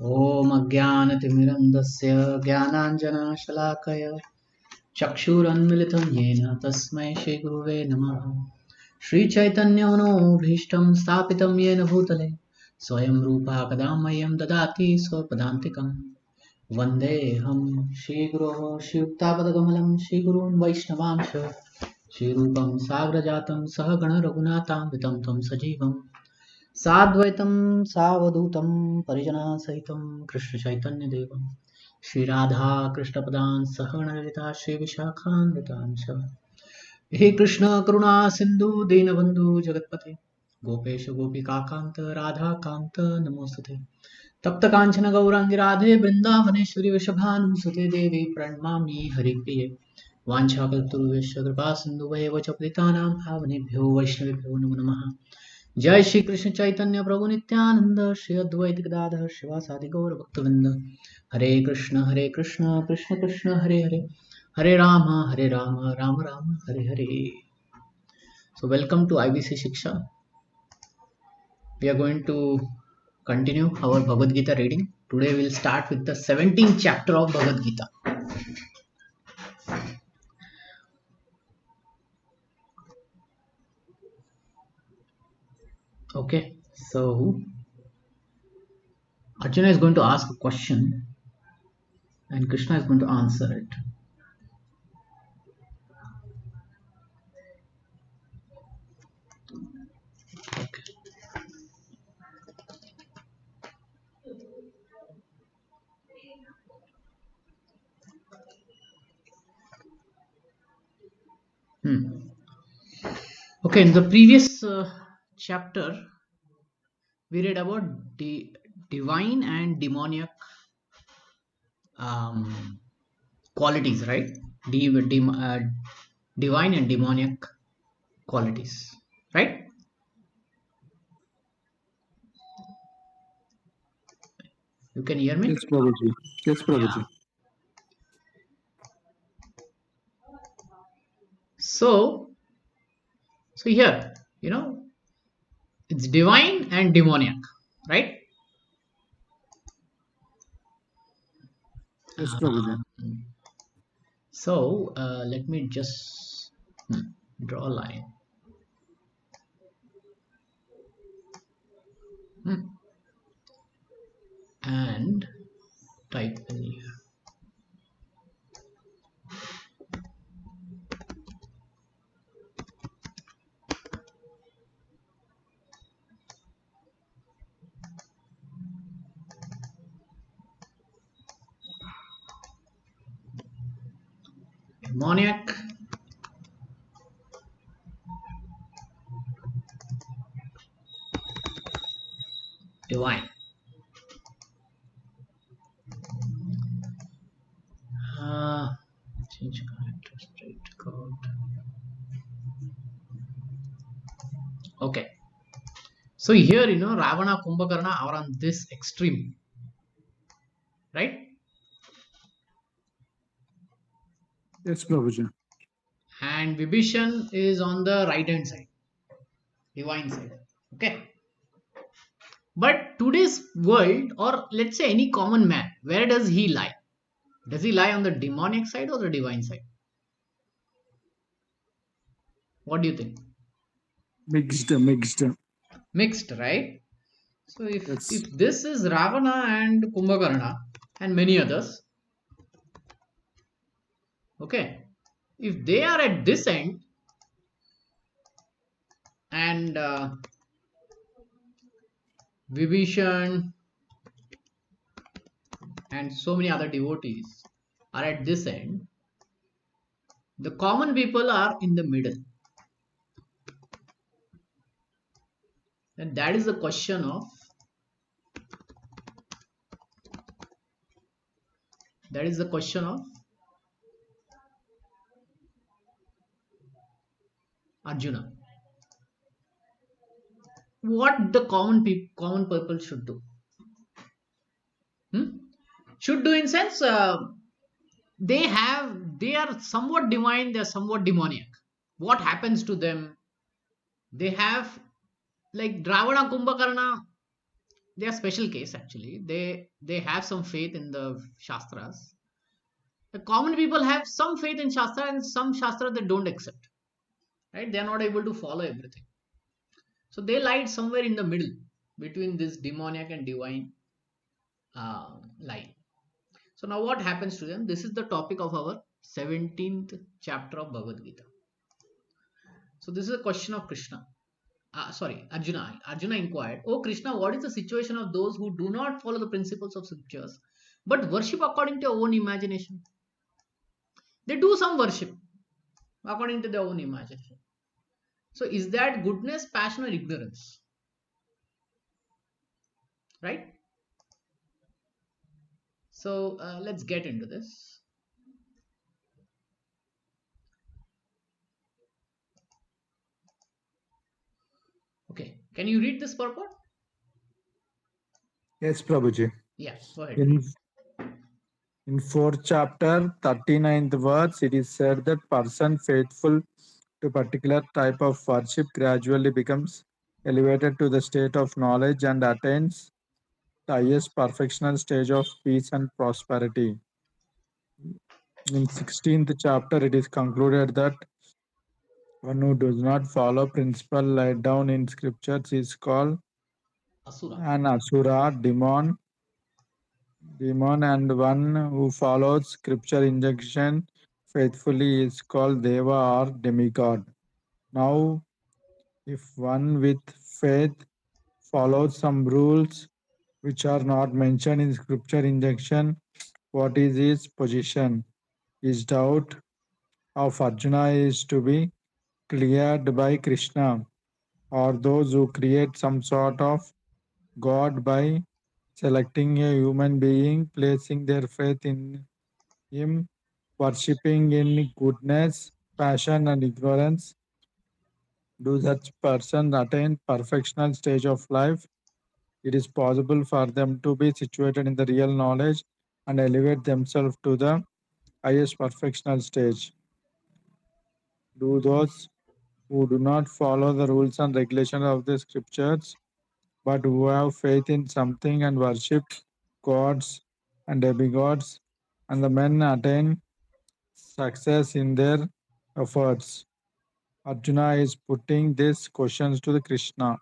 ॐ अज्ञानतिमिरन्धस्य ज्ञानाञ्जनशलाकया चक्षुरुन्मिलितं येन तस्मै श्रीगुरुवे नमः। श्रीचैतन्यमनोभीष्टं स्थापितं येन भूतले स्वयं रूपा कदा मह्यं ददाति स्वपदान्तिकं। वन्देऽहं श्रीगुरोः श्रीयुक्तापदकमलं श्रीगुरून् वैष्णवांश श्रीरूपं साग्रजातं सहगणरघुनाथान्वितं तं सजीवं साद्वैतं सावधूतं परिजनसहितं कृष्णचैतन्यदेवं श्रीराधा कृष्णपदान् सहगणललिता श्रीविशाखान्वितांश। हे कृष्ण करुणा सिन्धु दीनबन्धु जगत्पते गोपेश गोपिकान्त राधाकान्त नमोस्तुते। तप्त कांचन गौरांगी राधे वृंदावनेश्वरी वृषभानुसुते देवी प्रणमामि हरिप्रिये वाञ्छाकल्पतरुभ्यश्च कृपा सिन्धुभ्येव च पतितानां पावनेभ्यो वैष्णवेभ्यो नमो नमः। जय श्री कृष्ण चैतन्य प्रभु नित्यानंद श्री अद्वैत गदाधर शिवासादि गौर भक्तवृंद। हरे कृष्ण कृष्ण कृष्ण हरे हरे, हरे Ram Ram Ram Hare Hare. So welcome to IBC Siksha. We are going to continue our Bhagavad Gita reading. Today we will start with the 17th chapter of Bhagavad Gita. Okay, so Arjuna is going to ask a question and Krishna is going to answer it. Okay. Okay, in the previous chapter, we read about divine and demoniac qualities, right? Divine and demoniac qualities, right? You can hear me? Yes, Prabhuji. Yes, Prabhuji. Yeah. So here, it's divine and demoniac, right? Yes, Prabhuji. So let me just draw a line. And type in here. Demoniac, divine. Change character straight code. Okay. So here, Ravana, Kumbhakarna are on this extreme, right? Yes, Prabhuji. And Vibhishan is on the right hand side, divine side. Okay. But today's world, or let's say any common man, where does he lie? Does he lie on the demonic side or the divine side? What do you think? Mixed. Mixed, right? So Yes. if this is Ravana and Kumbhakarna and many others, okay, if they are at this end and Vibhishan and so many other devotees are at this end, the common people are in the middle. And that is the question of Arjuna. What the common people should do? Should do in sense they are somewhat divine, they are somewhat demoniac. What happens to them? They have, like Dravana Kumbhakarna, they are special case actually. They have some faith in the Shastras. The common people have some faith in Shastra and some Shastra they don't accept. Right? They are not able to follow everything. So they lied somewhere in the middle between this demoniac and divine line. So now what happens to them? This is the topic of our 17th chapter of Bhagavad Gita. So this is a question of Krishna. Sorry, Arjuna. Arjuna inquired, "Oh Krishna, what is the situation of those who do not follow the principles of scriptures but worship according to their own imagination?" They do some worship according to their own imagination. So is that goodness, passion, or ignorance? Right? So let's get into this. Okay. Can you read this purport? Yes, Prabhuji. Yeah, go ahead. In in fourth chapter, 39th verse, it is said that person faithful to particular type of worship gradually becomes elevated to the state of knowledge and attains the highest perfectional stage of peace and prosperity. In 16th chapter, it is concluded that one who does not follow principle laid down in scriptures is called Asura. an asura, demon, and one who follows scripture injunction faithfully is called deva or demigod. Now, if one with faith follows some rules which are not mentioned in scripture injunction, what is his position? His doubt of Arjuna is to be cleared by Krishna, or those who create some sort of God by selecting a human being, placing their faith in him, worshipping in goodness, passion, and ignorance. Do such persons attain perfectional stage of life? It is possible for them to be situated in the real knowledge and elevate themselves to the highest perfectional stage. Do those who do not follow the rules and regulations of the scriptures, but who have faith in something and worship gods and demigods, and the men attain success in their efforts. Arjuna is putting these questions to the Krishna.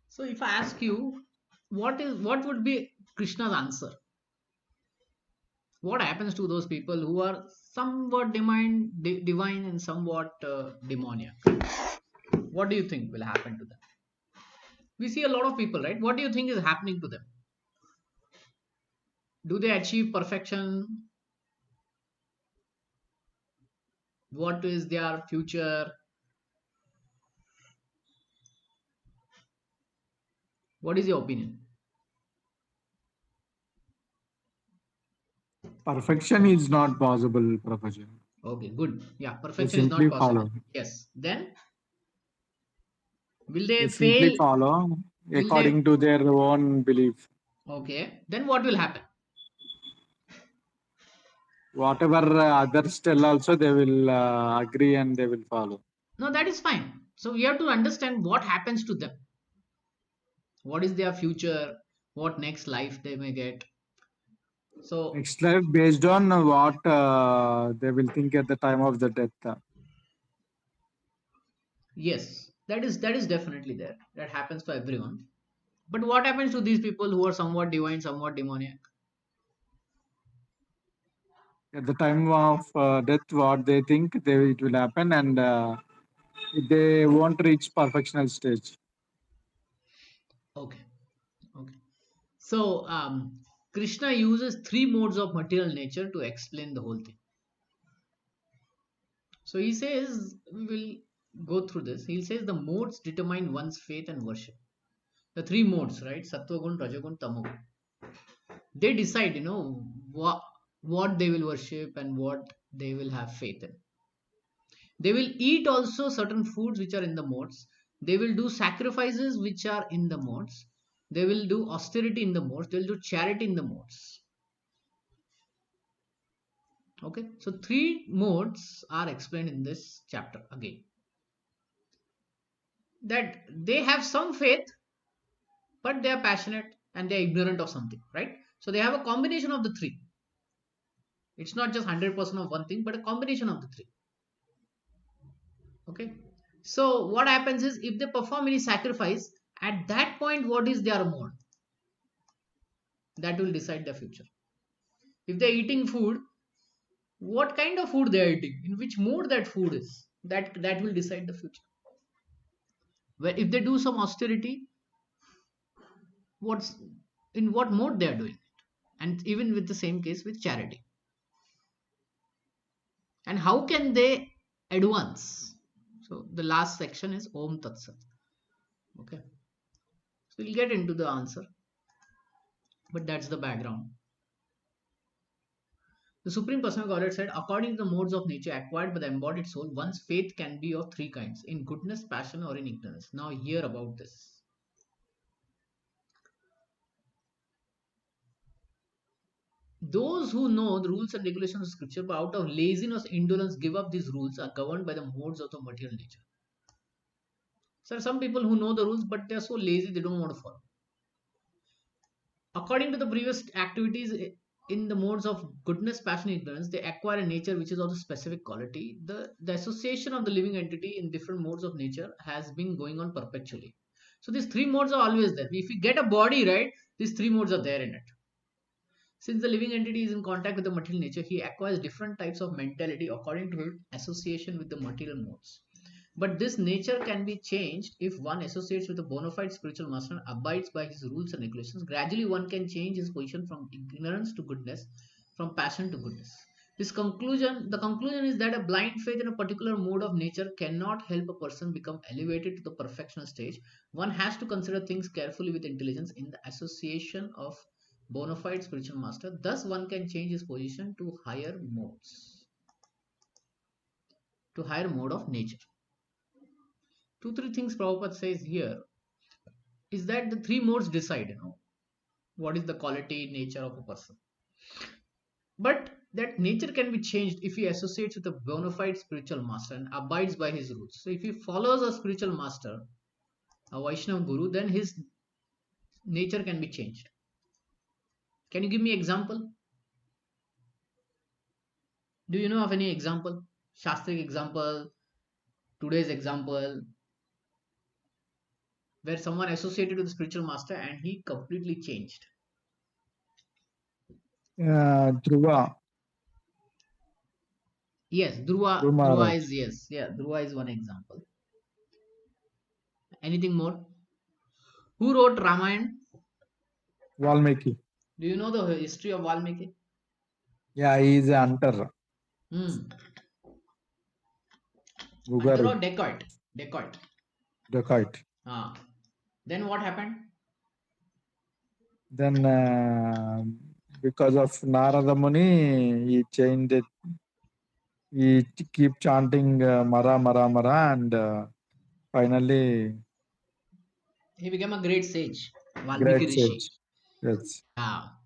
So if I ask you, what would be Krishna's answer? What happens to those people who are somewhat divine and somewhat demoniac? What do you think will happen to them? We see a lot of people, right? What do you think is happening to them? Do they achieve perfection? What is their future? What is your opinion? Perfection is not possible, Prabhuji. Okay, good. Yeah, They perfection is not simply possible. follow. Yes. Then will They they simply fail? follow Will they? according to their own belief. Okay. Then what will happen? Whatever others tell, also they will agree and they will follow. No, that is fine. So we have to understand what happens to them. What is their future? What next life they may get? So Next life based on what they will think at the time of the death. yes, that is definitely there. That happens for everyone. But what happens to these people who are somewhat divine, somewhat demoniac? At the time of death, what they think it will happen, and they won't reach perfectional stage. Okay. Okay. So Krishna uses three modes of material nature to explain the whole thing. So he says we will go through this. He says the modes determine one's faith and worship. The three modes, right? Sattvagun, Rajagun, Tamogun. They decide, what they will worship and what they will have faith in. They will eat also certain foods which are in the modes. They will do sacrifices which are in the modes. They will do austerity in the modes. They will do charity in the modes. Okay, so three modes are explained in this chapter again. That they have some faith, but they are passionate and they are ignorant of something, right? So they have a combination of the three. It's not just 100% of one thing, but a combination of the three. Okay. So what happens is if they perform any sacrifice, at that point, what is their mode? That will decide their future. If they're eating food, what kind of food they are eating, in which mode that food is, that will decide the future. Where if they do some austerity, what's in what mode they are doing it, and even with the same case with charity, and how can they advance. So the last section is Om Tat Sat. Okay, so we'll get into the answer, but that's the background. The Supreme Personal Godhead said, according to the modes of nature acquired by the embodied soul, one's faith can be of three kinds: in goodness, passion, or in ignorance. Now, hear about this. Those who know the rules and regulations of scripture, but out of laziness, indolence, give up these rules, are governed by the modes of the material nature. So, some people who know the rules, but they are so lazy they don't want to follow. According to the previous activities in the modes of goodness, passion, ignorance, they acquire a nature which is of a specific quality. The association of the living entity in different modes of nature has been going on perpetually. So these three modes are always there. If we get a body, right, these three modes are there in it. Since the living entity is in contact with the material nature, he acquires different types of mentality according to his association with the material modes. But this nature can be changed if one associates with a bona fide spiritual master and abides by his rules and regulations. Gradually, one can change his position from ignorance to goodness, from passion to goodness. The conclusion is that a blind faith in a particular mode of nature cannot help a person become elevated to the perfectional stage. One has to consider things carefully with intelligence in the association of bona fide spiritual master. Thus, one can change his position to higher modes, to higher mode of nature. Two, three things Prabhupada says here is that the three modes decide, what is the quality, nature of a person. But that nature can be changed if he associates with a bona fide spiritual master and abides by his rules. So if he follows a spiritual master, a Vaishnava guru, then his nature can be changed. Can you give me example? Do you know of any example? Shastric example, today's example, where someone associated with the spiritual master and he completely changed. Dhruva. Yes, Dhruva. Dhruva Dhruva Maharaj. is, yes, yeah. Dhruva is one example. Anything more? Who wrote Ramayana? Valmiki. Do you know the history of Valmiki? Yeah, he is a hunter. Hmm. Hunter Gugaru. or dacoit? Dacoit. Dacoit. Ah. Then what happened? Then, because of Narada Muni, he changed it. He keep chanting Mara Mara Mara, and finally, He became a great sage, Valmiki great Rishi. sage. Yes. Ah.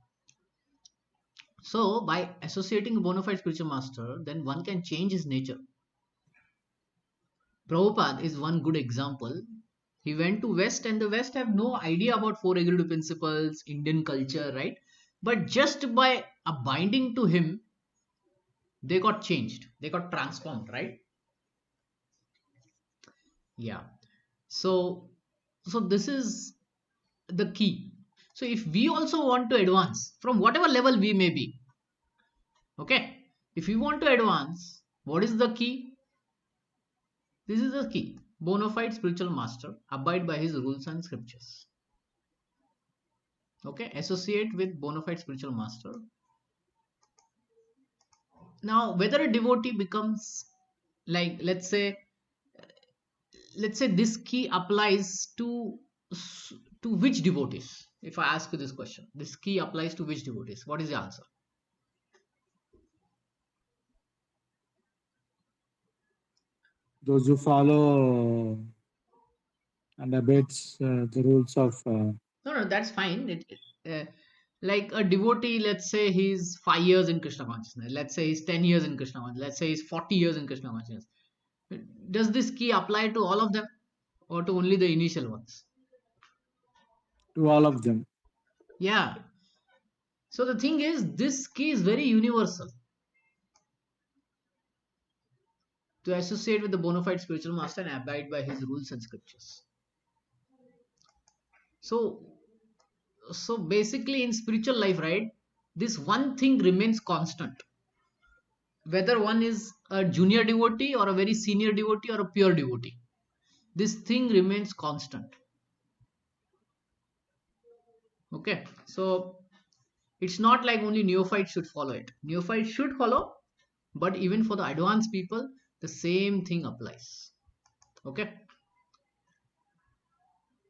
So by associating a bona fide spiritual master, then one can change his nature. Prabhupada is one good example. He went to West, and the West have no idea about four agreed principles, Indian culture, right? But just by abiding to him, they got changed, they got transformed, right? Yeah. So this is the key. So if we also want to advance from whatever level we may be, okay, if we want to advance, what is the key? This is the key: bona fide spiritual master, abide by his rules and scriptures. Okay, associate with bona fide spiritual master. Now whether a devotee becomes, like, let's say this key applies to which devotees. If I ask you this question, this key applies to which devotees, what is the answer? Those who follow and obeys the rules of. No, that's fine. Like a devotee, let's say he's 5 years in Krishna consciousness, let's say he's 10 years in Krishna consciousness, let's say he's 40 years in Krishna consciousness. Does this key apply to all of them or to only the initial ones? to all of them. Yeah. So the thing is, this key is very universal to associate with the bona fide spiritual master and abide by his rules and scriptures. So, so basically, in spiritual life, right, this one thing remains constant. Whether one is a junior devotee or a very senior devotee or a pure devotee, this thing remains constant. Okay, so it's not like only neophytes should follow it. Neophytes should follow, but even for the advanced people, the same thing applies. Okay,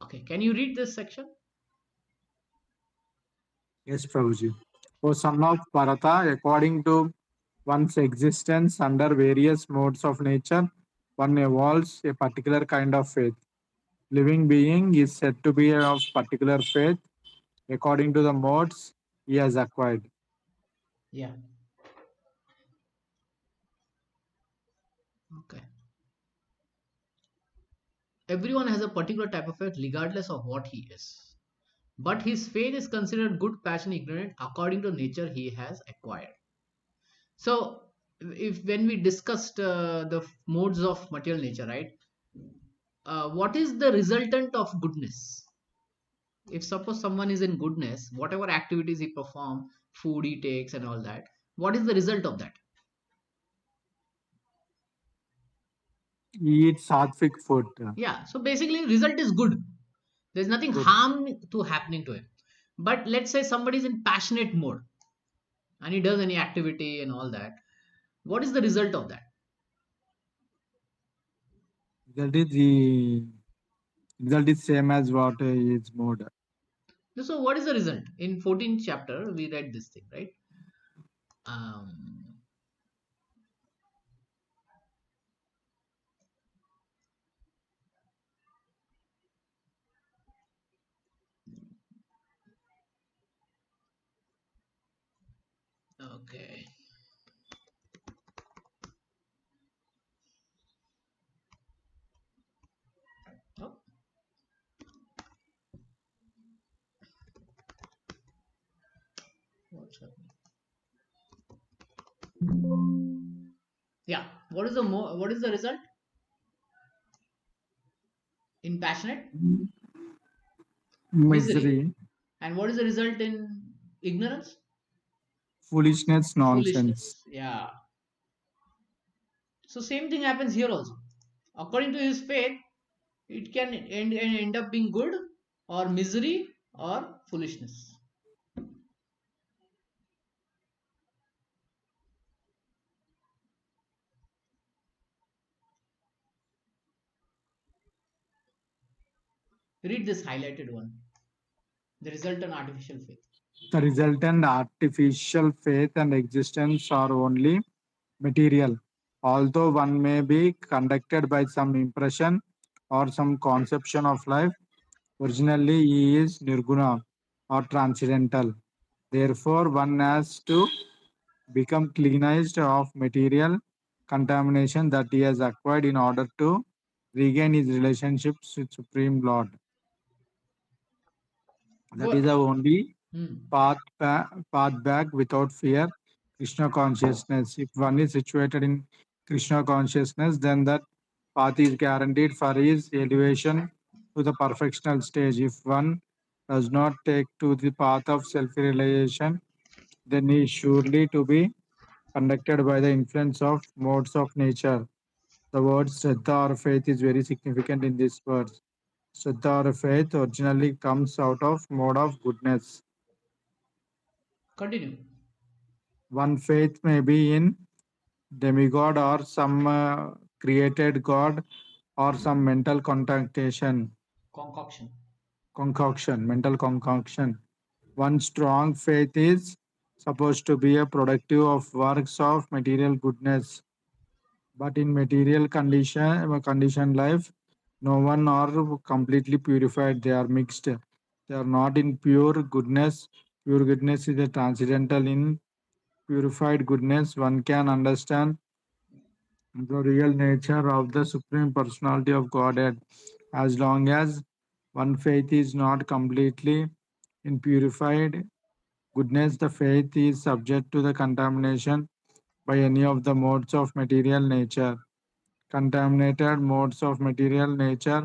okay. Can you read this section? Yes, Prabhuji. O son of Bharata, according to one's existence under various modes of nature, one evolves a particular kind of faith. Living being is said to be of particular faith according to the modes he has acquired. Yeah. Okay. Everyone has a particular type of faith, regardless of what he is. But his faith is considered good, passion, ignorant, according to nature he has acquired. So, if when we discussed the modes of material nature, right? What is the resultant of goodness? If suppose someone is in goodness, whatever activities he perform, food he takes, and all that, what is the result of that? He eats sattvic food. Yeah. So basically, result is good. There's nothing Good. harm to happening to him. But let's say somebody is in passionate mode and he does any activity and all that. What is the result of that? That is the result is same as what is mode. So what is the result? In 14th chapter, we read this thing, right? Um, okay. Oh, what's happening? Yeah. What is the result in passionate? Misery. Misery, And what is the result in ignorance? foolishness, nonsense. Foolishness. Yeah. So same thing happens here also. According to his faith, it can end up being good or misery or foolishness. Read this highlighted one. The result on artificial faith. The resultant artificial faith and existence are only material. Although one may be conducted by some impression or some conception of life, originally he is nirguna or transcendental. Therefore, one has to become cleansed of material contamination that he has acquired in order to regain his relationships with Supreme Lord. That is the What? only Hmm. path back without fear, Krishna consciousness. If one is situated in Krishna consciousness, then that path is guaranteed for his elevation to the perfectional stage. If one does not take to the path of self-realization, then he is surely to be conducted by the influence of modes of nature. The word Shraddha or faith is very significant in this verse. Shraddha or faith originally comes out of mode of goodness. Continue. One faith may be in demigod or some created god or some mental Concoction. mental concoction. One strong faith is supposed to be a productive of works of material goodness, but in material condition life, no one are completely purified. They are mixed. They are not in pure goodness. Pure goodness is a transcendental. In purified goodness, one can understand the real nature of the Supreme Personality of Godhead as long as One faith is not completely in purified goodness. The faith is subject to the contamination by any of the modes of material nature. Contaminated modes of material nature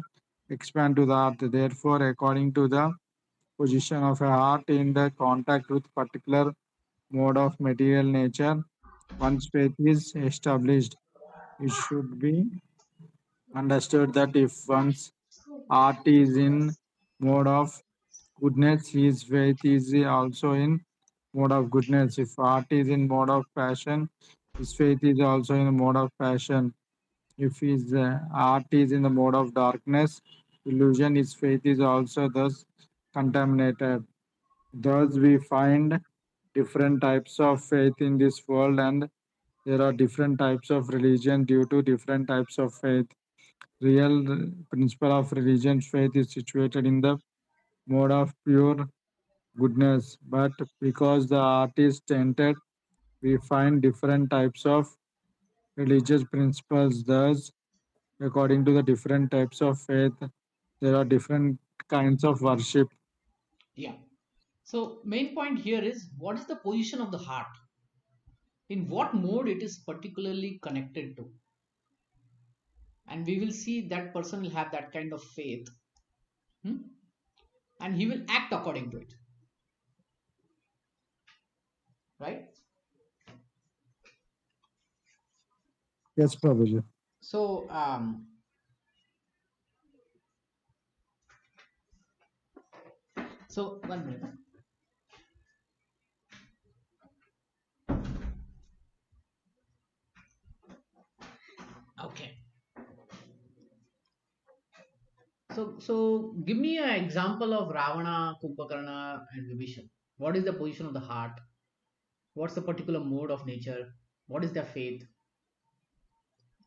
expand to the heart. Therefore, according to the position of a heart in the contact with particular mode of material nature, once faith is established, it should be understood that if one's heart is in mode of goodness, his faith is also in mode of goodness. If heart is in mode of passion, his faith is also in the mode of passion. If his heart is in the mode of darkness, illusion, his faith is also thus contaminated. Thus, we find different types of faith in this world, and there are different types of religion due to different types of faith. Real principle of religion faith is situated in the mode of pure goodness, but because the art is tainted, we find different types of religious principles. Thus, according to the different types of faith, there are different kinds of worship. Yeah. So main point here is what is the position of the heart? In what mode it is particularly connected to? And we will see that person will have that kind of faith, hmm? And he will act according to it, right? Yes, Prabhuji. So so 1 minute. Okay. So give me an example of Ravana, Kumbhakarna, and Vibhishan. What is the position of the heart? What's the particular mode of nature? What is their faith?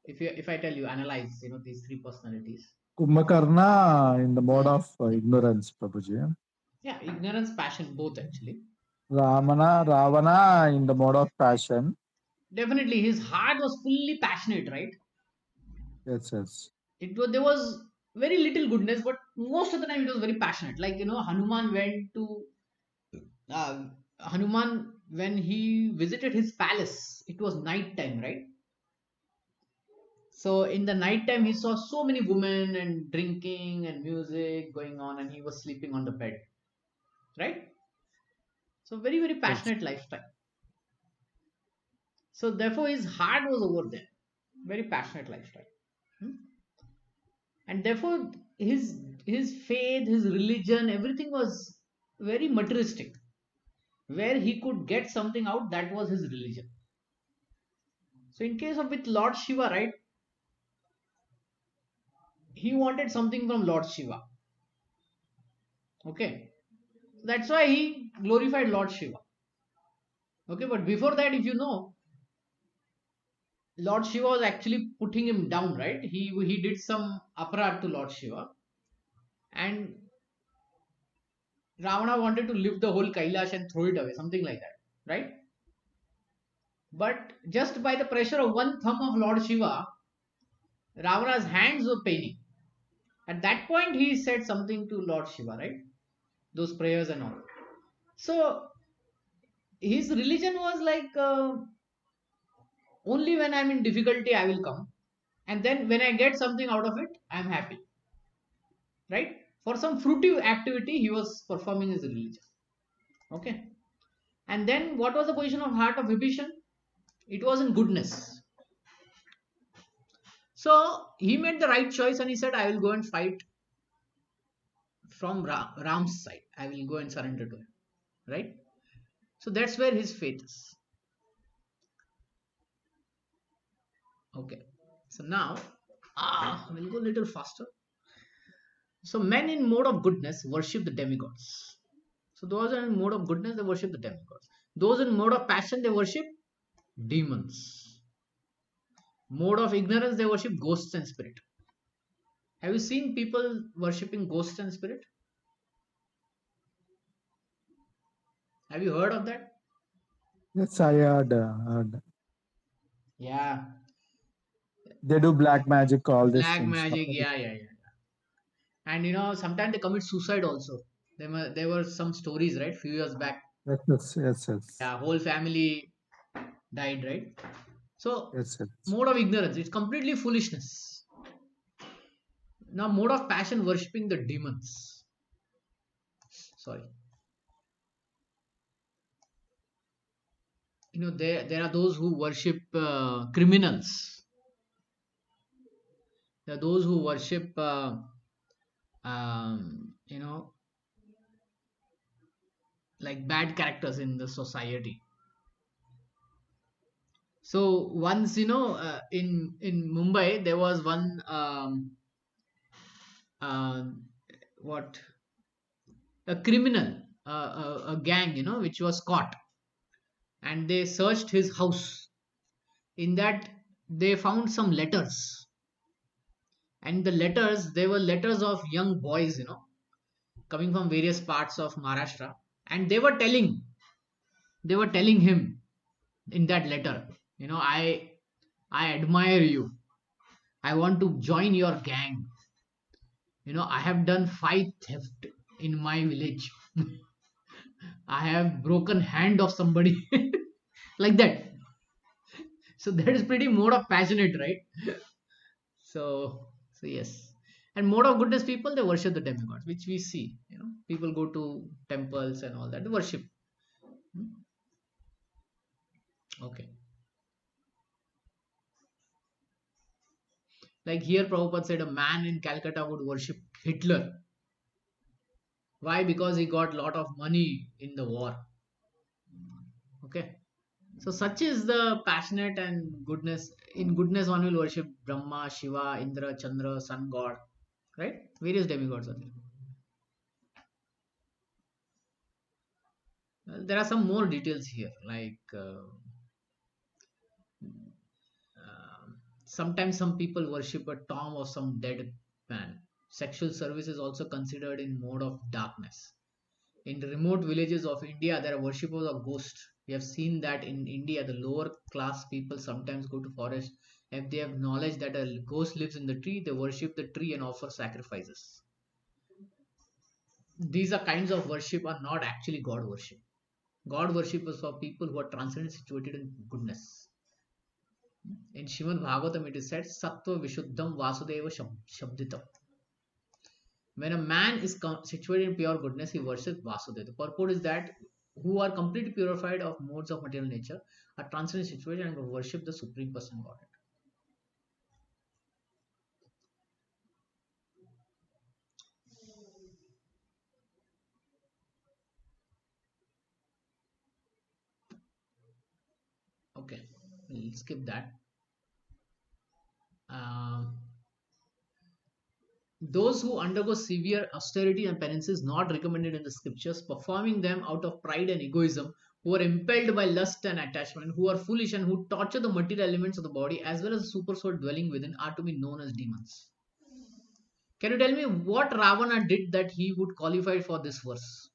If I tell you, analyze, these three personalities. Kumbhakarna in the mode Hmm. of ignorance, Prabhuji. Yeah, ignorance, passion, both actually. Ravana in the mode of passion. Definitely, his heart was fully passionate, right? Yes, yes. There was very little goodness, but most of the time it was very passionate. Like Hanuman went to Hanuman when he visited his palace. It was night time, right? So in the night time, he saw so many women and drinking and music going on, and he was sleeping on the bed, right? So very very Yes. passionate lifestyle. So therefore, his heart was over there. Very passionate lifestyle. Hmm? And therefore his faith, his religion, everything was very materialistic. Where he could get something out, that was his religion. So in case of with Lord Shiva, right, he wanted something from Lord Shiva. Okay, that's why he glorified Lord Shiva. Okay, but before that, if you know, Lord Shiva was actually putting him down, right? He did some aparat to Lord Shiva, and Ravana wanted to lift the whole Kailash and throw it away, something like that, right? But just by the pressure of one thumb of Lord Shiva, Ravana's hands were paining. At that point, he said something to Lord Shiva, right? Those prayers and all. So his religion was like only when I'm in difficulty, I will come. And then when I get something out of it, I'm happy, right? For some fruitive activity, he was performing his religion. Okay. And then what was the position of heart of Vibhishan? It was in goodness. So he made the right choice and he said, I will go and fight from Ram's side. I will go and surrender to him. Right? So that's where his faith is. Okay. So now, we'll go a little faster. So men in mode of goodness worship the demigods. So those are in mode of goodness, they worship the demigods. Those in mode of passion, they worship demons. Mode of ignorance, they worship ghosts and spirit. Have you seen people worshipping ghosts and spirit? Have you heard of that? Yes, I heard. Yeah. They do black magic, all these Black things. magic, yeah, yeah, yeah. And sometimes they commit suicide also. There were some stories, right, few years back. Yes, yes, yes, yes, Yeah, whole family died, right? So yes, yes. mode of ignorance, it's completely foolishness. Now mode of passion, worshipping the demons. Sorry. There are those who worship criminals. There are those who worship you know like bad characters in the society. So once, in Mumbai there was one um, what a criminal, a gang, which was caught, and they searched his house. In that, they found some letters, and the letters, they were letters of young boys, coming from various parts of Maharashtra, and they were telling him in that letter, I admire you. I want to join your gang. I have done 5 theft in my village. I have broken hand of somebody, like that. So that is pretty mode of passionate, right? So yes. And mode of goodness, people, they worship the demigods, which we see. People go to temples and all that. They worship. Hmm? Okay. Like here, Prabhupada said a man in Calcutta would worship Hitler. Why? Because he got lot of money in the war. Okay. So such is the passionate and goodness. In goodness, one will worship Brahma, Shiva, Indra, Chandra, Sun God, right? Various demigods are there. There are some more details here, like sometimes some people worship a tomb of some dead man. Sexual service is also considered in mode of darkness. In the remote villages of India, there are worshippers of ghosts. We have seen that in India, the lower class people sometimes go to forest. If they have knowledge that a ghost lives in the tree, they worship the tree and offer sacrifices. These are kinds of worship are not actually God worship. God worship is for people who are transcendent, situated in goodness. In Srimad Bhagavatam, it is said, Sattva Vishuddham Vasudeva Shabditam. When a man is situated in pure goodness, he worships Vasudeva. The purport is that who are completely purified of modes of material nature are transcendent situated and worship the Supreme Person Godhead. Okay, we'll skip that. Um, those who undergo severe austerity and penance is not recommended in the scriptures, performing them out of pride and egoism, who are impelled by lust and attachment, who are foolish and who torture the material elements of the body as well as the super soul dwelling within are to be known as demons. Can you tell me what Ravana did that he would qualify for this verse?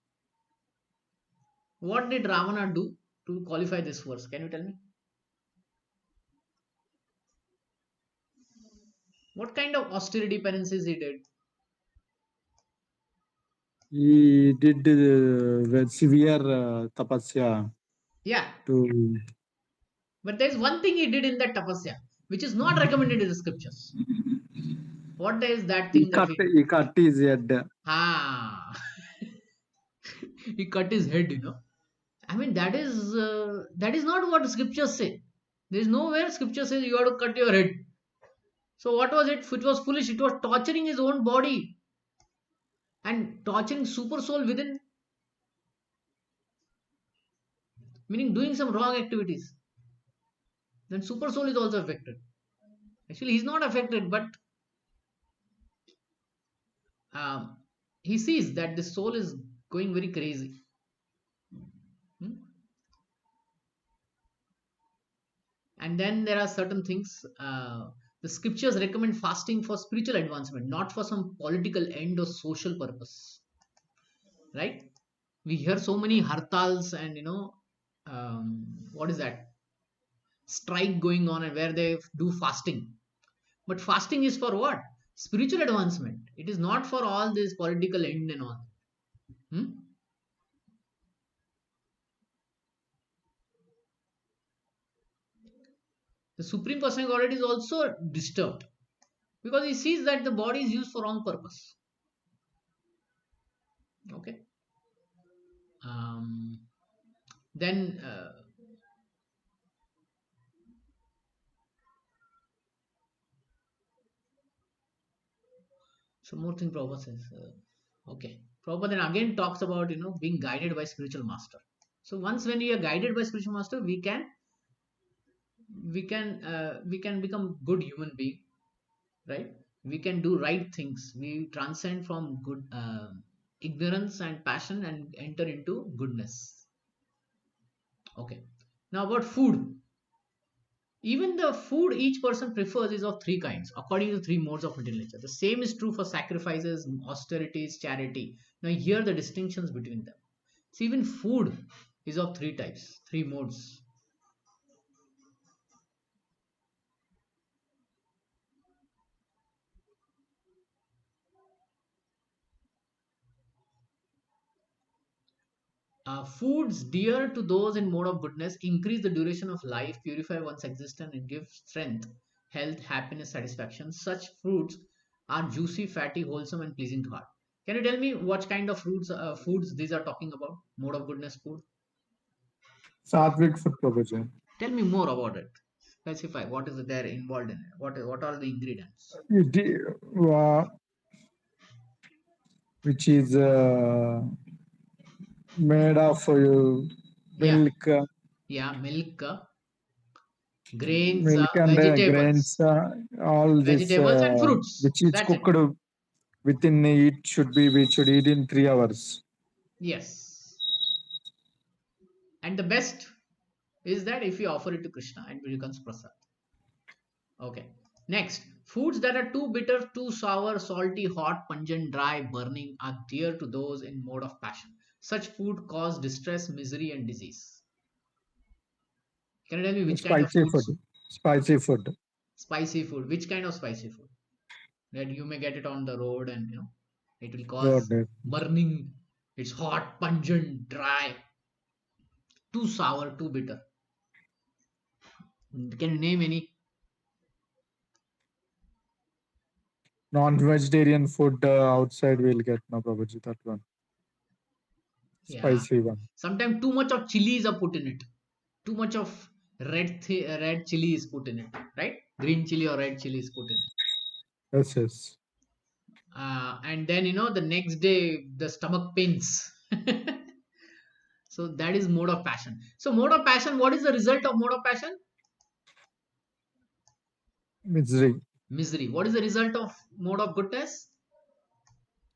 What did Ravana do to qualify this verse? Can you tell me? What kind of austerity penances he did? He did severe tapasya Yeah, to. but there's one thing he did in that tapasya, which is not recommended in the scriptures. What is that thing that he did? He cut his head. Ah, he cut his head. I mean, that is not what scriptures say. There is nowhere scripture says you have to cut your head. So what was it? It was foolish. It was torturing his own body and torturing super soul within, meaning doing some wrong activities. Then super soul is also affected. Actually, he's not affected, but um, he sees that the soul is going very crazy. Hmm? And then there are certain things. The scriptures recommend fasting for spiritual advancement, not for some political end or social purpose. Right? We hear so many hartals and what is that? Strike going on and where they do fasting. But fasting is for what? Spiritual advancement. It is not for all this political end and all. Hmm? The Supreme Personality of Godhead is also disturbed because he sees that the body is used for wrong purpose. Okay. Um, then some more thing Prabhupada says. Okay. Prabhupada then again talks about being guided by spiritual master. So once when we are guided by spiritual master, we can become good human being, right? We can do right things. We transcend from good ignorance and passion and enter into goodness. Okay. Now about food. Even the food each person prefers is of three kinds, according to three modes of material nature. The same is true for sacrifices, austerities, charity. Now, here the distinctions between them. So, even food is of three types, three modes. Foods dear to those in mode of goodness increase the duration of life, purify one's existence, and give strength, health, happiness, satisfaction. Such fruits are juicy, fatty, wholesome, and pleasing to heart. Can you tell me what kind of foods these are talking about? Mode of goodness food. Sattvic food, Prabhuji. Tell me more about it. Specify what is there involved in it. What are the ingredients? Which is made of Yeah, milk, yeah, milk, grains, milk and grains, vegetables, all this, vegetables and fruits. which is That's it. cooked within it should be we should eat in 3 hours. Yes. And the best is that if you offer it to Krishna and it becomes prasad. Okay. Next, foods that are too bitter, too sour, salty, hot, pungent, dry, burning are dear to those in mode of passion. Such food cause distress, misery, and disease. Can you tell me which kind of Spicy food, foods? spicy food. Spicy food. Which kind of spicy food? That you may get it on the road and it will cause Road. burning. It's hot, pungent, dry, too sour, too bitter. Can you name any? Non-vegetarian food outside we'll get no Prabhuji, that one. Yeah. Spicy one. Sometimes too much of chilies are put in it. Too much of red chili is put in it, right? Green chili or red chili is put in it. Yes, yes. And then the next day the stomach pains. So that is mode of passion. So mode of passion, what is the result of mode of passion? Misery, Misery. What is the result of mode of goodness?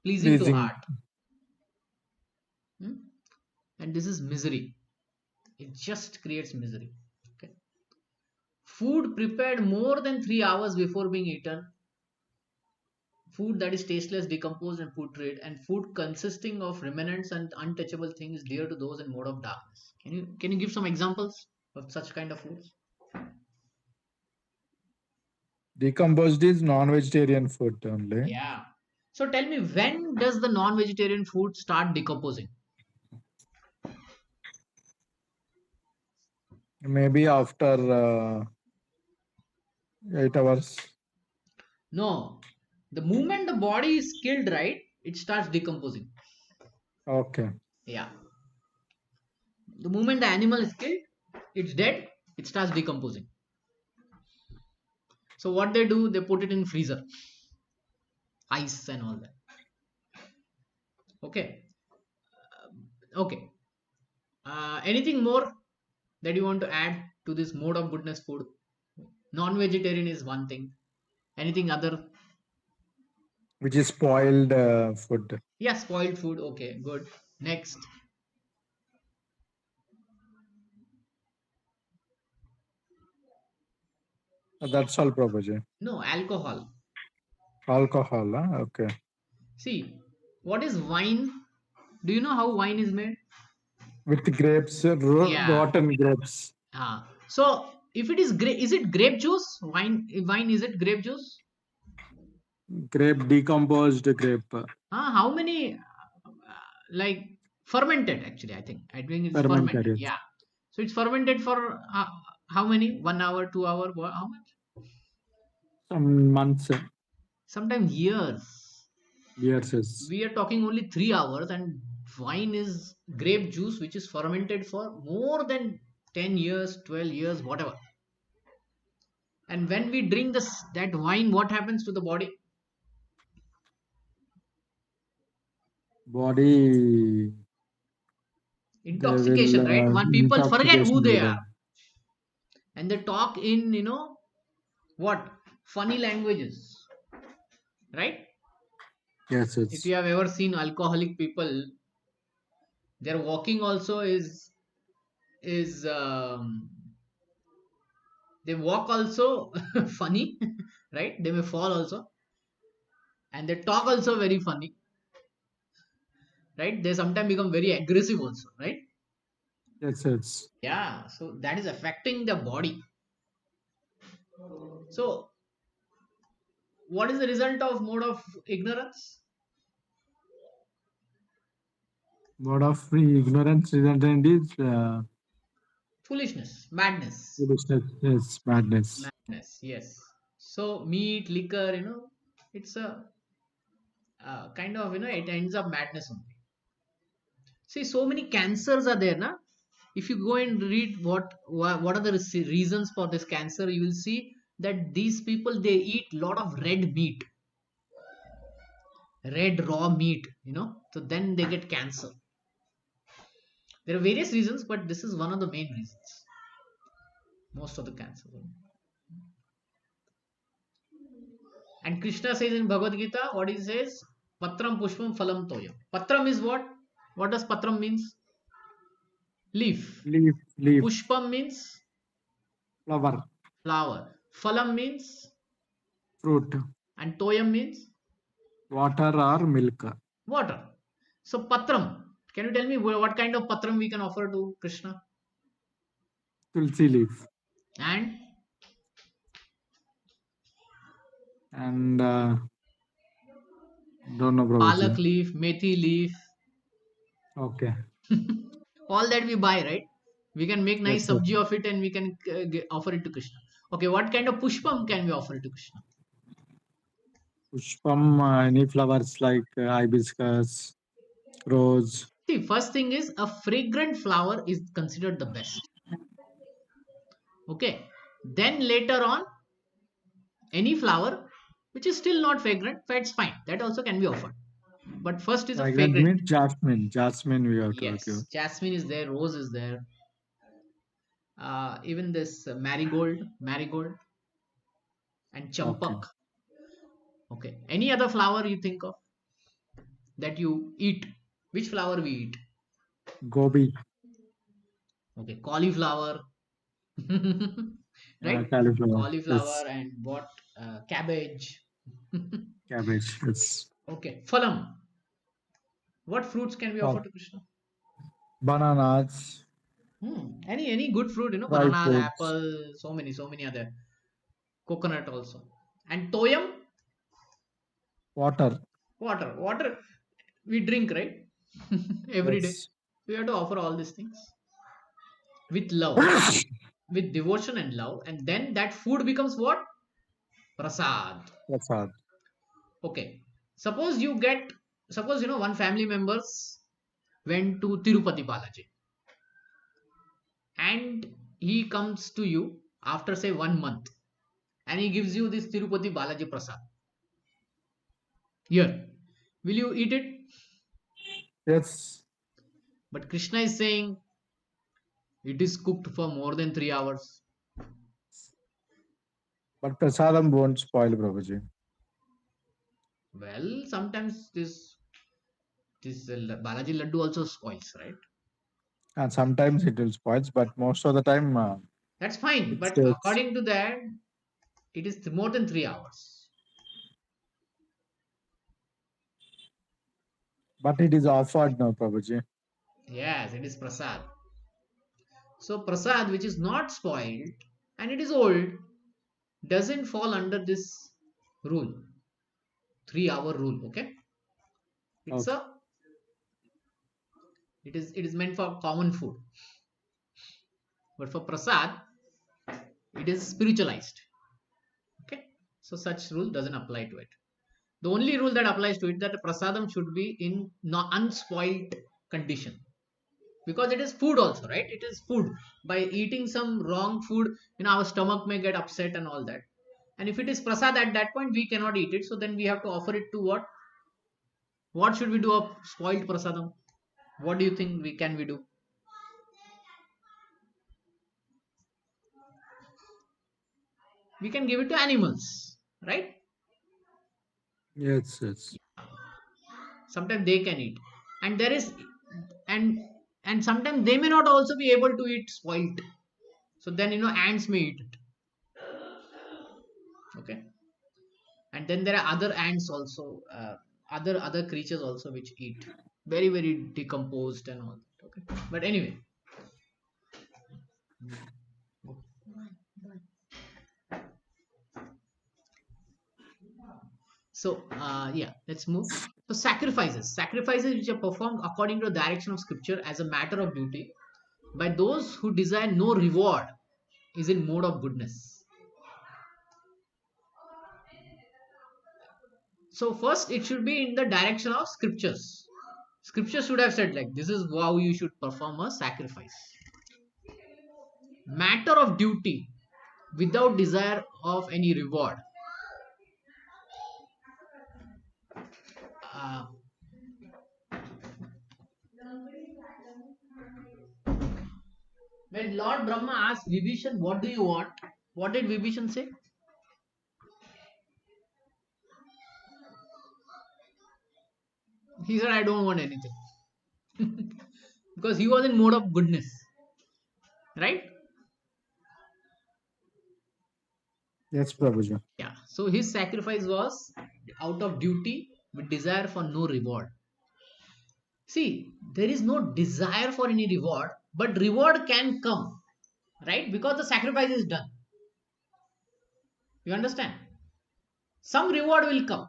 Pleasing to pleasing. heart. Hmm? And this is misery. It just creates misery. Okay. Food prepared more than 3 hours before being eaten, food that is tasteless, decomposed, and putrid, and food consisting of remnants and untouchable things dear to those in mode of darkness. Can you give some examples of such kind of foods? Decomposed is non-vegetarian food only. Yeah. So tell me, when does the non-vegetarian food start decomposing? Maybe after 8 hours. No. The moment the body is killed, right, it starts decomposing. Okay. Yeah. The moment the animal is killed, it's dead, it starts decomposing. So what they do, they put it in freezer, ice and all that. Okay. Okay. Anything more that you want to add to this mode of goodness food? Non-vegetarian is one thing. Anything other? Which is spoiled food. Yeah, spoiled food. Okay, good. Next. That's all, Prabhuji. No, alcohol. Alcohol, okay. See, what is wine? Do you know how wine is made? With grapes, Yeah. rotten grapes. So if it is grape, is it grape juice? Wine is it grape juice? Grape, decomposed grape, How many? Like fermented. Actually, I think it's fermented. fermented. Yes. Yeah. So it's fermented for how many? 1 hour, 2 hour? How much? Some months, Sometimes years. years. Yes. We are talking only 3 hours, and wine is grape juice, which is fermented for more than 10 years, 12 years, whatever. And when we drink this that wine, what happens to the body? Body, they will Intoxication, right? When people forget who intoxication they will are there. and they talk in what funny languages, right? Yes, If yes. you have ever seen alcoholic people, their walking also is they walk also funny, right? They may fall also, and they talk also very funny, right? They sometimes become very aggressive also, right? Yes, yes. Yeah, so that is affecting the body. So what is the result of mode of ignorance? Word of free ignorance resultant is Foolishness, madness. foolishness. Yes, madness. Madness, yes. So meat, liquor, it's a kind of, it ends up madness only. See, so many cancers are there, na? If you go and read what are the reasons for this cancer, you will see that these people they eat lot of red meat, red raw meat, so then they get cancer. There are various reasons, but this is one of the main reasons. Most of the cancer. And Krishna says in Bhagavad Gita, what he says, Patram Pushpam Phalam Toyam. Patram is what? What does Patram means? Leaf. Leaf, leaf, Pushpam means flower, flower. Phalam means, fruit, and Toyam means water or milk, water. So Patram. Can you tell me what kind of Patram we can offer to Krishna? tulsi leaf, And and don't know, Palak Prabhuji. leaf, Methi leaf, Okay. all that we buy, right? We can make nice Yes, yes. sabji of it and we can offer it to Krishna. Okay, what kind of Pushpam can we offer to Krishna? Pushpam, any flowers like hibiscus, rose. See, first thing is a fragrant flower is considered the best. Okay. Then later on, any flower which is still not fragrant, that's fine. That also can be offered. But first is a Fragrant fragrant. means jasmine. Jasmine we have to give. Yes. Jasmine is there, rose is there. Even this marigold, and Okay. champak. Okay. Any other flower you think of that you eat? Which flower we eat? Gobi, Okay. Cauliflower. Right? cauliflower. Cauliflower Yes. and what? Cabbage. Cabbage. Yes. Okay. Phalam. What fruits can we offer Oh, to Krishna? bananas, Any good fruit, dry bananas, fruits, apple, so many other. Coconut also. And toyam, water. water. We drink, right? Every day. Yes. We have to offer all these things with love, with devotion and love, and then that food becomes what? Prasad. That's all. Okay. Suppose you get, suppose one family members went to Tirupati Balaji, and he comes to you after say 1 month, and he gives you this Tirupati Balaji Prasad. Here, will you eat it? Yes. But Krishna is saying it is cooked for more than 3 hours. But prasadam won't spoil, Prabhuji. Well, sometimes this Balaji Laddu also spoils, right? And sometimes it will spoil, but most of the time That's fine, it but stays. according to that, it is more than 3 hours. But it is offered now, Prabhuji. Yes, it is prasad. So prasad, which is not spoiled and it is old, doesn't fall under this rule. 3 hour rule. Okay, it's Okay. a it is meant for common food, but for prasad it is spiritualized. Okay, so such rule doesn't apply to it. The only rule that applies to it that the prasadam should be in unspoiled condition, because it is food also, right? It is food. By eating some wrong food, our stomach may get upset and all that. And if it is prasad at that point, we cannot eat it. So then we have to offer it to what? What should we do of spoiled prasadam? What do you think we do? We can give it to animals, right? Yes, yes. Sometimes they can eat, and there is and and sometimes they may not also be able to eat spoiled. So then ants may eat it. Okay, and then there are other ants also, other creatures also which eat very very decomposed and all that. Okay, but anyway, so yeah, let's move. So sacrifices which are performed according to the direction of scripture as a matter of duty by those who desire no reward is in mode of goodness. So first it should be in the direction of scriptures. Scripture should have said like this is how you should perform a sacrifice. Matter of duty without desire of any reward. Uh, when Lord Brahma asked Vibhishan, "What do you want?" What did Vibhishan say? He said, "I don't want anything," because he was in mode of goodness, right? Yes, Prabhuji. Yeah. So his sacrifice was out of duty with desire for no reward. See, there is no desire for any reward, but reward can come, right? Because the sacrifice is done. You understand? Some reward will come.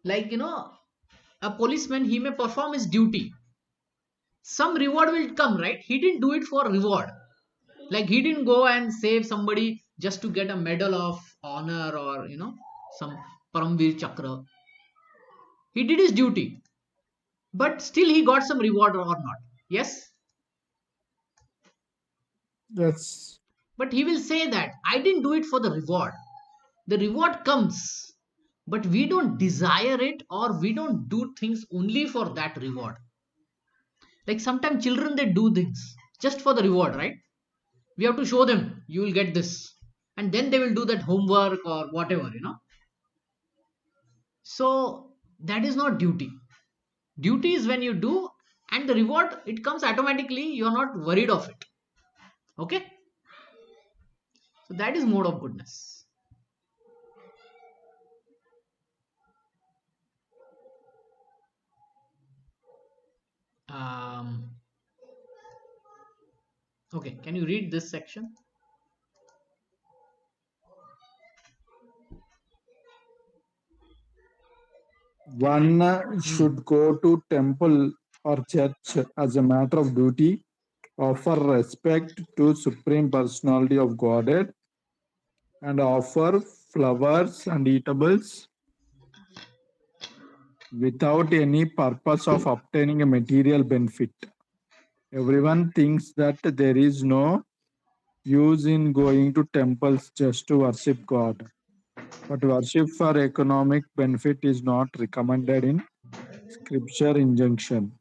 Like, a policeman, he may perform his duty. Some reward will come, right? He didn't do it for reward. Like, he didn't go and save somebody just to get a medal of honor or, some Paramveer Chakra. He did his duty, but still he got some reward or not. Yes? Yes. But he will say that I didn't do it for the reward. The reward comes, but we don't desire it or we don't do things only for that reward. Like sometimes children they do things just for the reward, right? We have to show them you will get this, and then they will do that homework or whatever. So that is not duty. Duty is when you do, and the reward it comes automatically. You are not worried of it. Okay, so that is mode of goodness. um okay, can you read this section? One Hmm. should go to temple or church as a matter of duty, offer respect to Supreme Personality of Godhead, and offer flowers and eatables without any purpose of obtaining a material benefit. Everyone thinks that there is no use in going to temples just to worship God. But worship for economic benefit is not recommended in scripture injunction.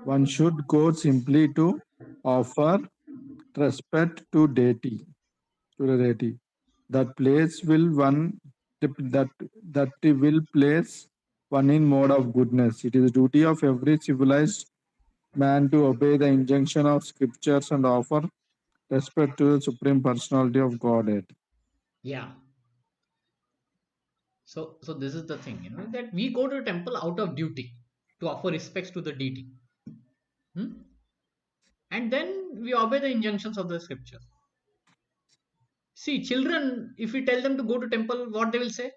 One should go simply to offer respect to the deity. That place will one that that will place one in mode of goodness. It is the duty of every civilized man to obey the injunction of scriptures and offer respect to the supreme personality of Godhead. Yeah. So this is the thing, that we go to temple out of duty to offer respects to the deity. Hmm? And then we obey the injunctions of the scripture. See, children, if we tell them to go to temple, what they will say?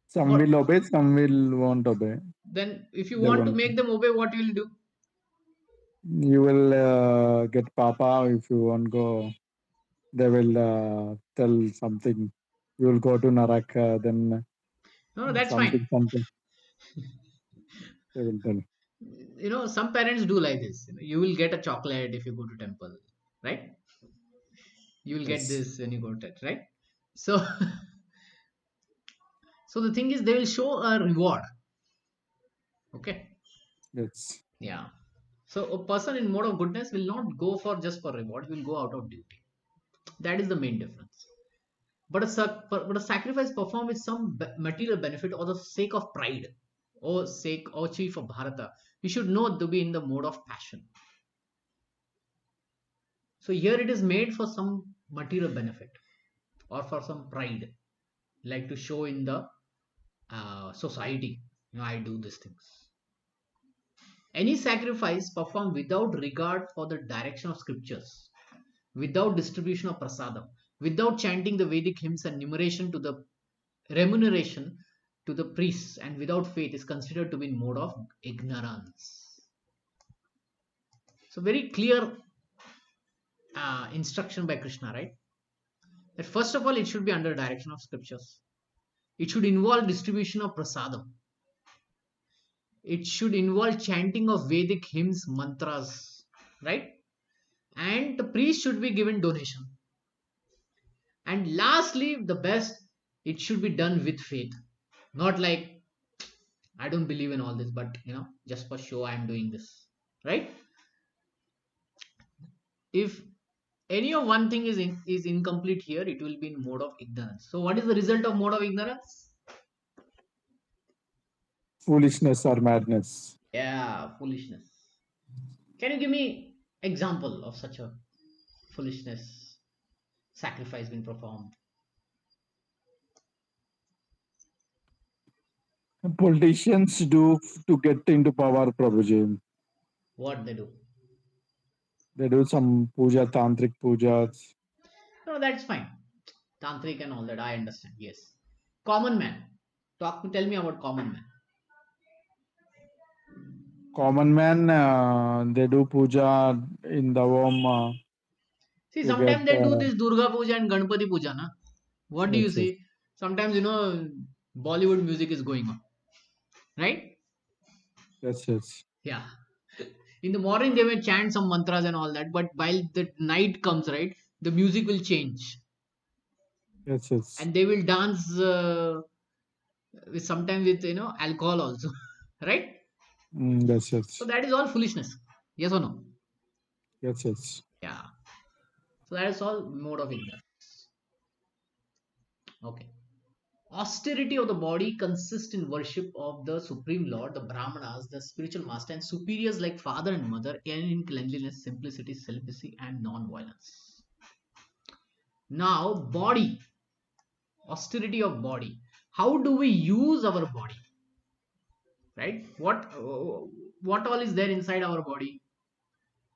Some What? will obey, some will won't obey. Then, if you They want to won't. make them obey, what you will do? You will get papa if you won't go. They will tell something. You will go to Narak, then No, no, that's fine. something they will tell. Some parents do like this. You will get a chocolate if you go to temple, right? You will get Yes, this when you go to it, right? So, so the thing is, they will show a reward. Okay, yes, yeah. So a person in mode of goodness will not go for just for reward. Will go out of duty. That is the main difference. But a sacrifice performed with some material benefit or the sake of pride, or sake or chief of Bharata, you should know to be in the mode of passion. So here it is made for some material benefit or for some pride, like to show in the society. I do these things. Any sacrifice performed without regard for the direction of scriptures, without distribution of prasadam, without chanting the Vedic hymns and numeration to the remuneration to the priests, and without faith is considered to be in mode of ignorance. So very clear instruction by Krishna, right? That first of all, it should be under direction of scriptures. It should involve distribution of prasadam. It should involve chanting of Vedic hymns, mantras, right? And the priest should be given donation. And lastly, the best, it should be done with faith. Not like, I don't believe in all this, but just for show, I am doing this, right? If any of one thing is incomplete here, it will be in mode of ignorance. So, what is the result of mode of ignorance? foolishness or madness. Yeah, foolishness. Can you give me example of such a foolishness sacrifice being performed? Politicians do to get into power, Prabhuji. What they do? They do some puja, tantric pujas. No, that's fine. Tantric and all that, I understand. Yes. Common man. Tell me about common man. Common man, they do puja in the home See, to get. sometimes they do this Durga Puja and Ganpati Puja, na? What do you Yes, yes, see? Sometimes, Bollywood music is going on, right? yes, yes, Yeah. In the morning, they may chant some mantras and all that, but while the night comes, right, the music will change yes, yes. and they will dance with sometimes with, alcohol also, right? Yes, So yes, that is all foolishness. Yes or no? yes, yes. Yeah. So that is all mode of ignorance. Okay. Austerity of the body consists in worship of the Supreme Lord, the Brahmanas, the spiritual master, and superiors like father and mother, and in cleanliness, simplicity, celibacy, and non violence. Now, body, austerity of body. How do we use our body? Right? What all is there inside our body?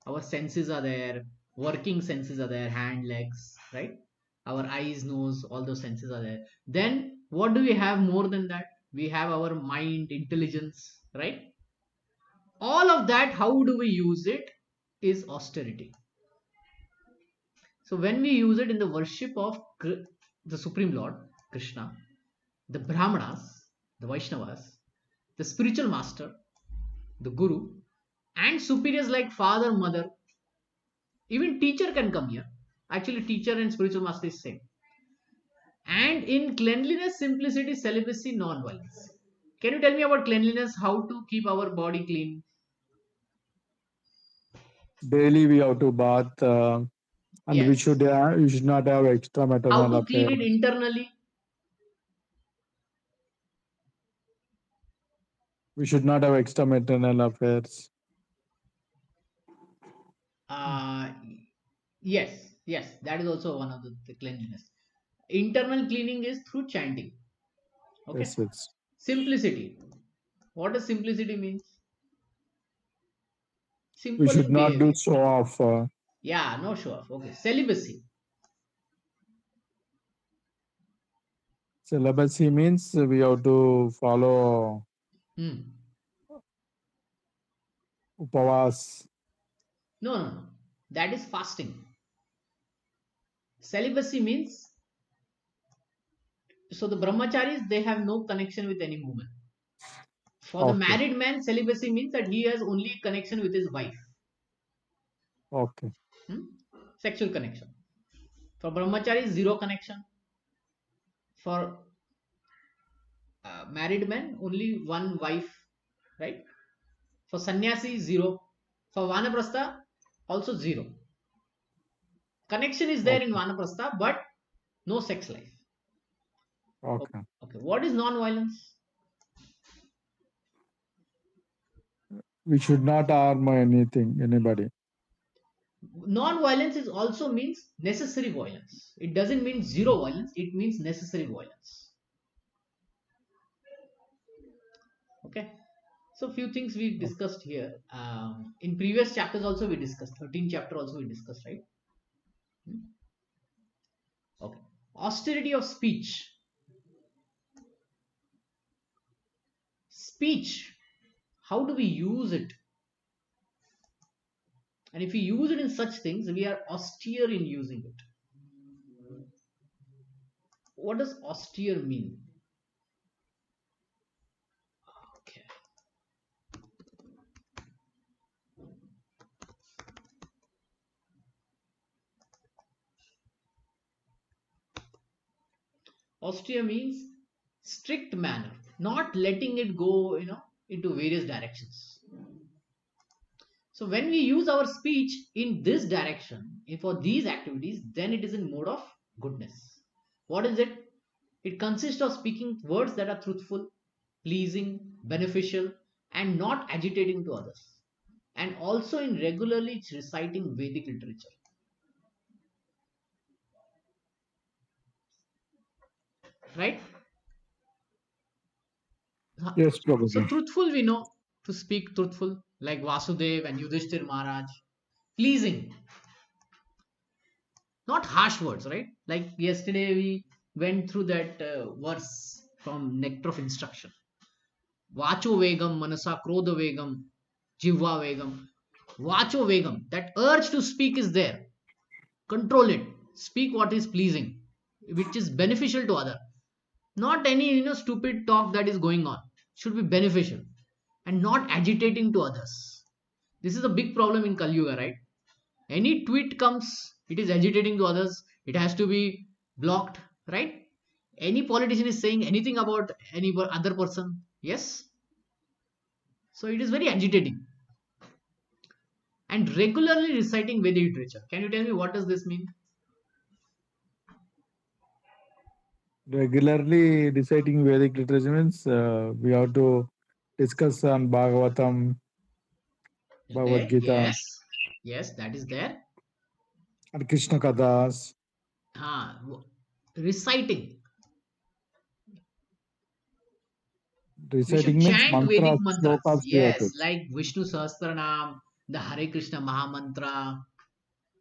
Our senses are there, working senses are there, hand, legs, right? Our eyes, nose, all those senses are there. Then what do we have more than that? We have our mind, intelligence, right? All of that, how do we use it, is austerity. So when we use it in the worship of the Supreme Lord Krishna, the Brahmanas, the Vaishnavas, the spiritual master, the Guru, and superiors like father, mother, even teacher can come here. Actually, teacher and spiritual master is same. And in cleanliness, simplicity, celibacy, non-violence. Can you tell me about cleanliness? How to keep our body clean? Daily we have to bath, and Yes. we should not have extra How maternal to clean affairs. it internally? We should not have extra maternal affairs. Uh, yes, that is also one of the cleanliness. Internal cleaning is through chanting. Okay. Yes, yes. Simplicity. What does simplicity means? We Simple should in not do behavior. show off. Yeah, no show off. Okay. Celibacy. Celibacy means we have to follow Hmm. upavas. No, no, no. That is fasting. Celibacy means, so the brahmacharis, they have no connection with any woman. For the Okay, married man, celibacy means that he has only connection with his wife. okay, Hmm? Sexual connection. For brahmachari, zero connection. For married men, only one wife, right? For sannyasi, zero. For vanaprastha, also zero. Connection is there in okay, vanaprastha, but no sex life. okay. Okay, what is non-violence? We should not harm anything, anybody. Non-violence is also means necessary violence. It doesn't mean zero violence. It means necessary violence. Okay. So few things we Okay. discussed here. In previous chapters also we discussed. 13th chapter also we discussed, right? Hmm. Okay. Austerity of speech. Speech. How do we use it? And if we use it in such things, we are austere in using it. What does austere mean? Okay. Austere means strict manner, not letting it go, into various directions. So when we use our speech in this direction for these activities, then it is in mode of goodness. What is it? It consists of speaking words that are truthful, pleasing, beneficial, and not agitating to others. And also in regularly reciting Vedic literature. Right? Yes, So Prabhuji. truthful we know, to speak truthful, like Vasudev and Yudhishthir Maharaj. Pleasing, not harsh words, right? Like yesterday we went through that verse from Nectar of Instruction. Vacho Vegam, Manasa Krodha Vegam, Jivva Vegam. Vacho Vegam, that urge to speak is there. Control it. Speak what is pleasing, which is beneficial to other. Not any stupid talk that is going on. Should be beneficial and not agitating to others. This is a big problem in Kali Yuga, right? Any tweet comes, it is agitating to others, it has to be blocked, right? Any politician is saying anything about any other person, yes, so it is very agitating. And regularly reciting Vedic literature, can you tell me what does this mean? Regularly reciting Vedic literature means we have to discuss on Bhagavatam, Bhagavad Okay, Gita, yes, yes, that is there. and Krishna Kathas. Reciting, we should Reciting means chant Vedic mantras, mantras, slokas we have yes, to. like Vishnu Sahasranam, the Hare Krishna Mahamantra.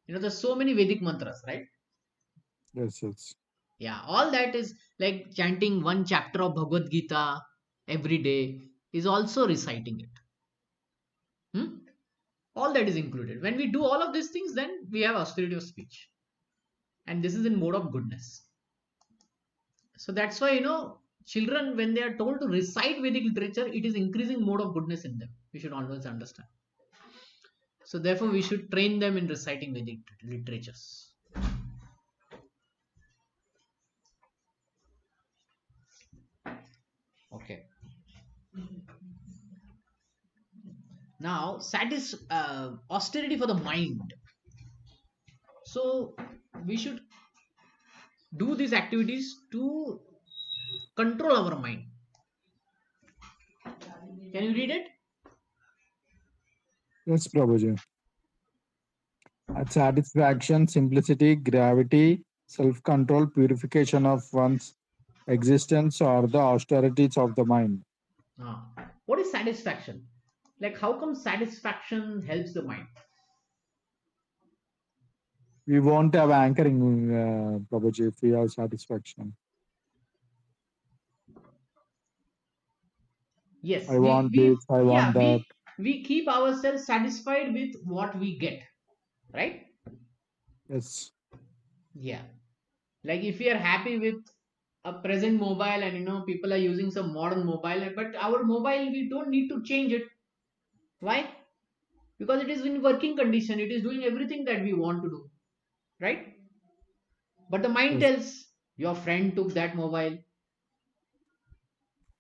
There's so many Vedic mantras, right? Yes, yes. Yeah, all that is like chanting one chapter of Bhagavad Gita every day is also reciting it. Hmm? All that is included. When we do all of these things, then we have austerity of speech. And this is in mode of goodness. So that's why, children, when they are told to recite Vedic literature, it is increasing mode of goodness in them. We should always understand. So therefore, we should train them in reciting Vedic literatures. Okay. Now, austerity for the mind. So we should do these activities to control our mind. Can you read it? Yes, Prabhuji. At satisfaction, simplicity, gravity, self control, purification of one's existence, or the austerities of the mind. What is satisfaction? Like, how come satisfaction helps the mind? We won't have anchoring, Prabhuji, if we have satisfaction. Yes, I want this, I want yeah, that. we keep ourselves satisfied with what we get, right? Yes, Yeah. Like if we are happy with a present mobile, and people are using some modern mobile, but our mobile we don't need to change it. Why? Because it is in working condition, it is doing everything that we want to do, right? But the mind yes, tells your friend took that mobile,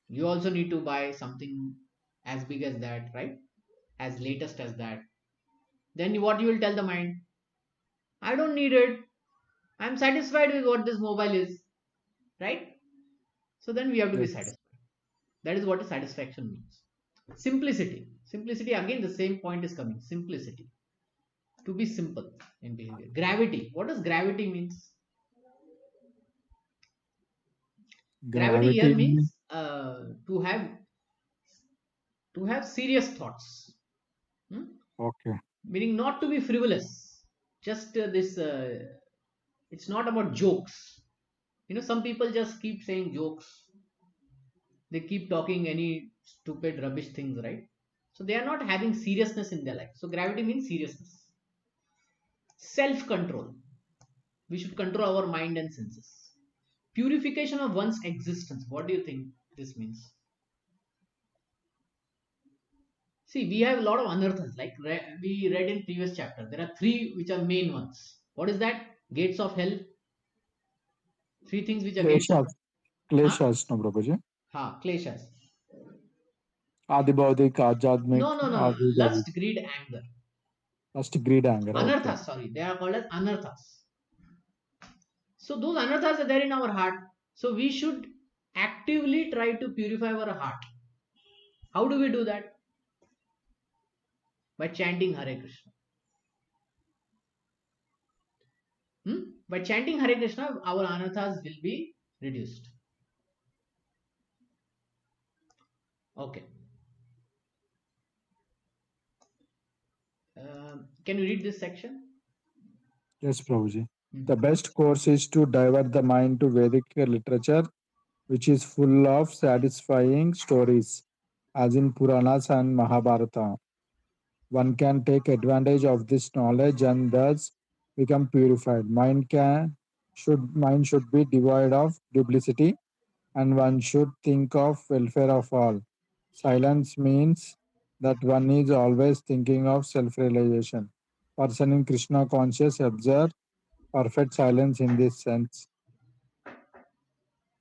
you also need to buy something as big as that, right? As latest as that. Then what you will tell the mind? I don't need it. I'm satisfied with what this mobile is, right? So then we have to be yes. satisfied. That is what a satisfaction means. Simplicity. Simplicity, again, the same point is coming. Simplicity. To be simple in behavior. Gravity. What does gravity means? Gravity here Gravity. means to have serious thoughts. Hmm? Okay. Meaning not to be frivolous. Just this. It's not about jokes. Some people just keep saying jokes. They keep talking any stupid rubbish things, right? So they are not having seriousness in their life. So gravity means seriousness. Self control. We should control our mind and senses. Purification of one's existence. What do you think this means? See, we have a lot of anarthas, like we read in previous chapter. There are three which are main ones. What is that? Gates of hell. Three things which are gates of. Kleshas. Huh? Kleshas, no, Prabhuji. Ha, kleshas. Adi Baudik, Ajadmik, No, no, no, no. Adi Baudik. Lust, greed, anger. First, greed, anger. Okay. Anarthas, sorry. They are called as anarthas. So those anarthas are there in our heart. So we should actively try to purify our heart. How do we do that? By chanting Hare Krishna. By chanting Hare Krishna, our anarthas will be reduced. Okay. Can you read this section? Yes, Prabhuji. The Hmm. best course is to divert the mind to Vedic literature, which is full of satisfying stories, as in Puranas and Mahabharata. One can take advantage of this knowledge and thus become purified. Mind should be devoid of duplicity, and one should think of welfare of all. Silence means that one is always thinking of self-realization. Person in Krishna conscious observe perfect silence in this sense.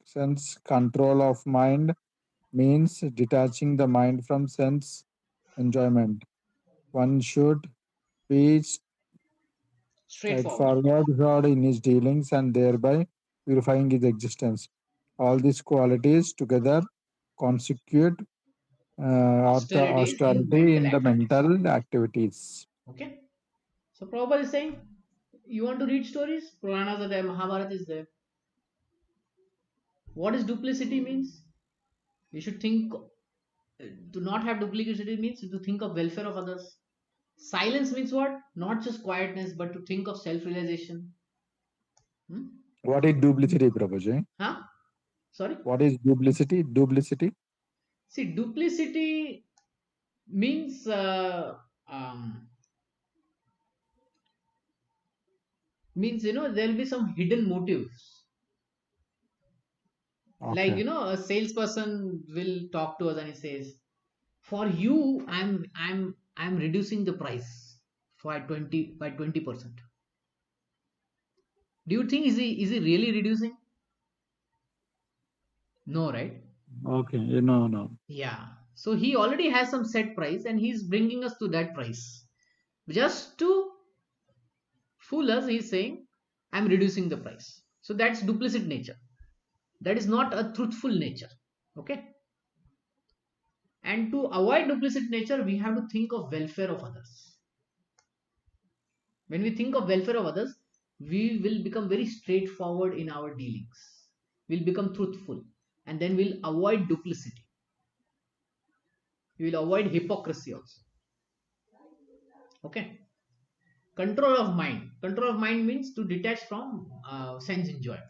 Sense control of mind means detaching the mind from sense enjoyment. One should be Straightforward. straightforward in his dealings and thereby purifying his existence. All these qualities together constitute Austerities in austerity mental in the activities. mental activities. Okay. So Prabhupada is saying, you want to read stories? Puranas are there, Mahabharata is there. What is duplicity means? You should think to not have duplicity means to think of welfare of others. Silence means what? Not just quietness, but to think of self-realization. Hmm? What is duplicity, Prabhuji? Huh? Sorry. What is duplicity? Duplicity? See, duplicity means um, there will be some hidden motives. Like Okay. a salesperson will talk to us and he says, "For you, I'm reducing the price by 20%." Do you think is he really reducing? No, right? Okay. No, no. Yeah. So he already has some set price and he's bringing us to that price. Just to fool us, he's saying, I'm reducing the price. So that's duplicit nature. That is not a truthful nature. Okay. And to avoid duplicit nature, we have to think of welfare of others. When we think of welfare of others, we will become very straightforward in our dealings. We'll become truthful and then we'll avoid duplicity. You will avoid hypocrisy also. Okay. Control of mind. Control of mind means to detach from sense enjoyment.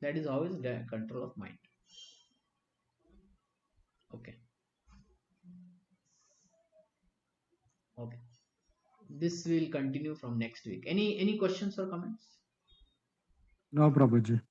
That is always the control of mind. Okay. Okay. This will continue from next week. Any questions or comments? No, Prabhuji.